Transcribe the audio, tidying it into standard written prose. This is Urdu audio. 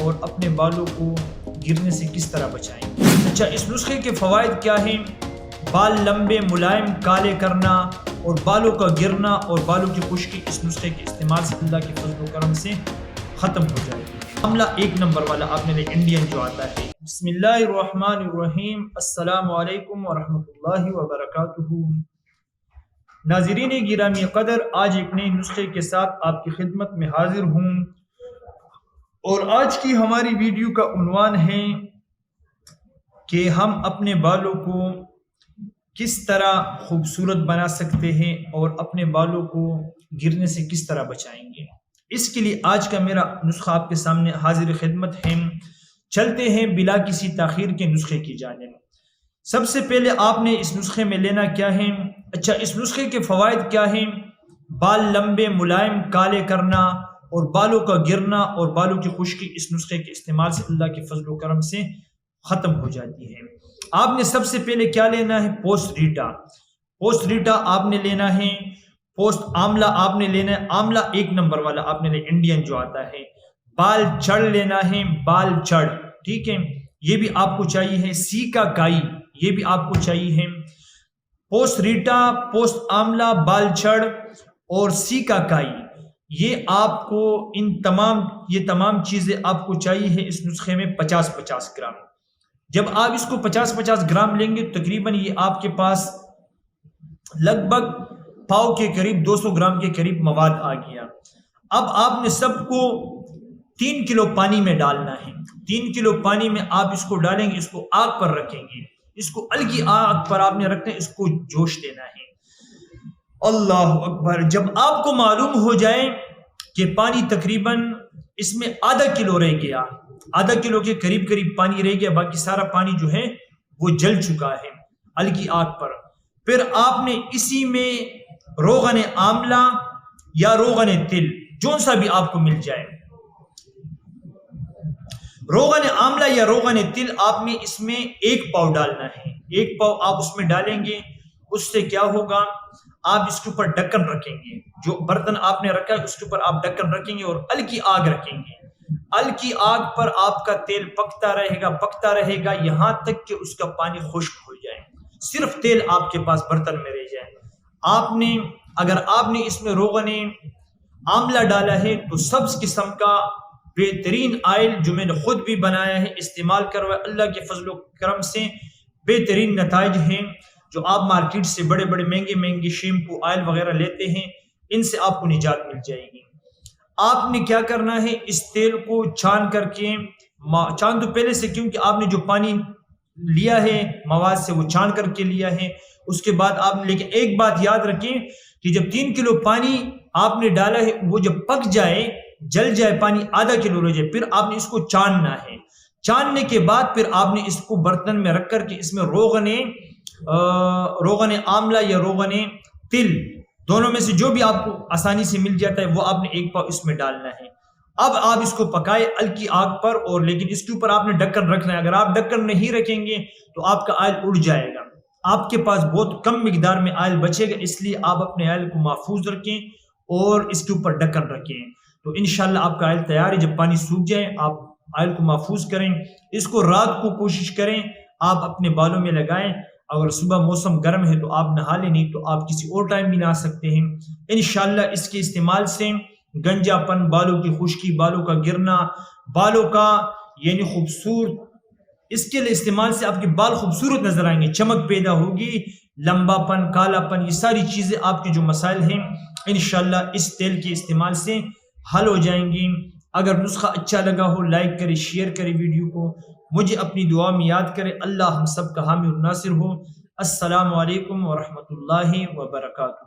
اور اپنے بالوں کو گرنے سے کس طرح بچائیں۔ اچھا، اس نسخے کے فوائد کیا ہیں؟ بال لمبے ملائم کالے کرنا اور بالوں کا گرنا اور بالوں کی خشکی اس نسخے کے استعمال سے اللہ کے فضل و کرم سے ختم ہو جائے گی۔ معاملہ 1 نمبر والا آپ نے انڈین جو آتا ہے، بسم اللہ الرحمن الرحیم، السلام علیکم ورحمۃ اللہ وبرکاتہ۔ ناظرین گرامی قدر، آج ایک نئے نسخے کے ساتھ آپ کی خدمت میں حاضر ہوں، اور آج کی ہماری ویڈیو کا عنوان ہے کہ ہم اپنے بالوں کو کس طرح خوبصورت بنا سکتے ہیں اور اپنے بالوں کو گرنے سے کس طرح بچائیں گے۔ اس کے لیے آج کا میرا نسخہ آپ کے سامنے حاضر خدمت ہے۔ چلتے ہیں بلا کسی تاخیر کے نسخے کی جانب۔ سب سے پہلے آپ نے اس نسخے میں لینا کیا ہے؟ اچھا، اس نسخے کے فوائد کیا ہیں؟ بال لمبے ملائم کالے کرنا اور بالوں کا گرنا اور بالوں کی خشکی اس نسخے کے استعمال سے اللہ کے فضل و کرم سے ختم ہو جاتی ہے۔ آپ نے سب سے پہلے کیا لینا ہے؟ پوسٹ ریٹا۔ پوسٹ ریٹا آپ نے لینا ہے۔ پوسٹ آملہ آپ نے لینا ہے۔ آملہ 1 نمبر والا آپ نے لینا، انڈین جو آتا ہے۔ بال چڑ لینا ہے، بال چڑ، ٹھیک ہے، یہ بھی آپ کو چاہیے ہے۔ سیکا کائی، یہ بھی آپ کو چاہیے ہے۔ پوسٹ ریٹا، پوسٹ آملہ، بال چڑ اور سیکا کائی، یہ آپ کو یہ تمام چیزیں آپ کو چاہیے ہے اس نسخے میں 50-50 گرام۔ جب آپ اس کو 50-50 گرام لیں گے، تقریباً یہ آپ کے پاس لگ بھگ پاؤ کے قریب 200 گرام کے قریب مواد آ گیا۔ اب آپ نے سب کو 3 کلو پانی میں ڈالنا ہے۔ 3 کلو پانی میں آپ اس کو ڈالیں گے، اس کو آگ پر رکھیں گے، اس کو ہلکی آگ پر آپ نے رکھنا ہے، اس کو جوش دینا ہے۔ اللہ اکبر! جب آپ کو معلوم ہو جائے کہ پانی تقریباً اس میں آدھا کلو رہ گیا، آدھا کلو کے قریب پانی رہ گیا، باقی سارا پانی جو ہے وہ جل چکا ہے ہلکی آگ پر، پھر آپ نے اسی میں روغن آملہ یا روغن تل، جون سا بھی آپ کو مل جائے، روغن آملہ یا روغن تل آپ نے اس میں 1 پاؤ ڈالنا ہے۔ 1 پاؤ آپ اس میں ڈالیں گے، اس سے کیا ہوگا، آپ اس کے اوپر ڈھکن رکھیں گے، جو برتن آپ نے رکھا ہے اس کے اوپر آپ ڈھکن رکھیں گے اور ہلکی آگ رکھیں گے۔ ہلکی آگ پر آپ کا تیل پکتا رہے گا یہاں تک کہ اس کا پانی خشک ہو جائے، صرف تیل آپ کے پاس برتن میں رہ جائے۔ اگر آپ نے اس میں روغن آملہ ڈالا ہے تو سبز قسم کا بہترین آئل جو میں نے خود بھی بنایا ہے، استعمال کروا، اللہ کے فضل و کرم سے بہترین نتائج ہیں۔ جو آپ مارکیٹ سے بڑے مہنگے شیمپو آئل وغیرہ لیتے ہیں، ان سے آپ کو نجات مل جائے گی۔ آپ نے کیا کرنا ہے، اس تیل کو چھان کر کے، چھان تو پہلے سے، کیونکہ آپ نے جو پانی لیا ہے مواد سے وہ چھان کر کے لیا ہے، اس کے بعد آپ نے، لیکن ایک بات یاد رکھیں کہ جب 3 کلو پانی آپ نے ڈالا ہے، وہ جب پک جائے، جل جائے، پانی آدھا کلو رہ جائے، پھر آپ نے اس کو چاننا ہے۔ چاننے کے بعد پھر آپ نے اس کو برتن میں رکھ کر کے اس میں روغن آملہ یا روغن تل، دونوں میں سے جو بھی آپ کو آسانی سے مل جاتا ہے، وہ آپ نے 1 پاؤ اس میں ڈالنا ہے۔ اب آپ اس کو پکائے ہلکی آگ پر، اور لیکن اس کے اوپر آپ نے ڈھکن رکھنا ہے۔ اگر آپ ڈھکن نہیں رکھیں گے تو آپ کا آئل اڑ جائے گا، آپ کے پاس بہت کم مقدار میں آئل بچے گا، اس لیے آپ اپنے آئل کو محفوظ رکھیں اور اس کے اوپر ڈھکن رکھیں، تو انشاءاللہ آپ کا آئل تیار ہے۔ جب پانی سوکھ جائے آپ آئل کو محفوظ کریں، اس کو رات کو کوشش کریں آپ اپنے بالوں میں لگائیں۔ اگر صبح موسم گرم ہے تو آپ نہا لیں، نہیں تو آپ کسی اور ٹائم بھی نہا سکتے ہیں۔ انشاءاللہ اس کے استعمال سے گنجا پن، بالوں کی خشکی، بالوں کا گرنا، بالوں کا یعنی خوبصورت، اس کے استعمال سے آپ کے بال خوبصورت نظر آئیں گے، چمک پیدا ہوگی، لمبا پن، کالا پن، یہ ساری چیزیں آپ کے جو مسائل ہیں انشاءاللہ اس تیل کے استعمال سے حل ہو جائیں گی۔ اگر نسخہ اچھا لگا ہو، لائک کرے، شیئر کرے ویڈیو کو، مجھے اپنی دعا میں یاد کرے۔ اللہ ہم سب کا حامی اور ناصر ہو۔ السلام علیکم ورحمۃ اللہ وبرکاتہ۔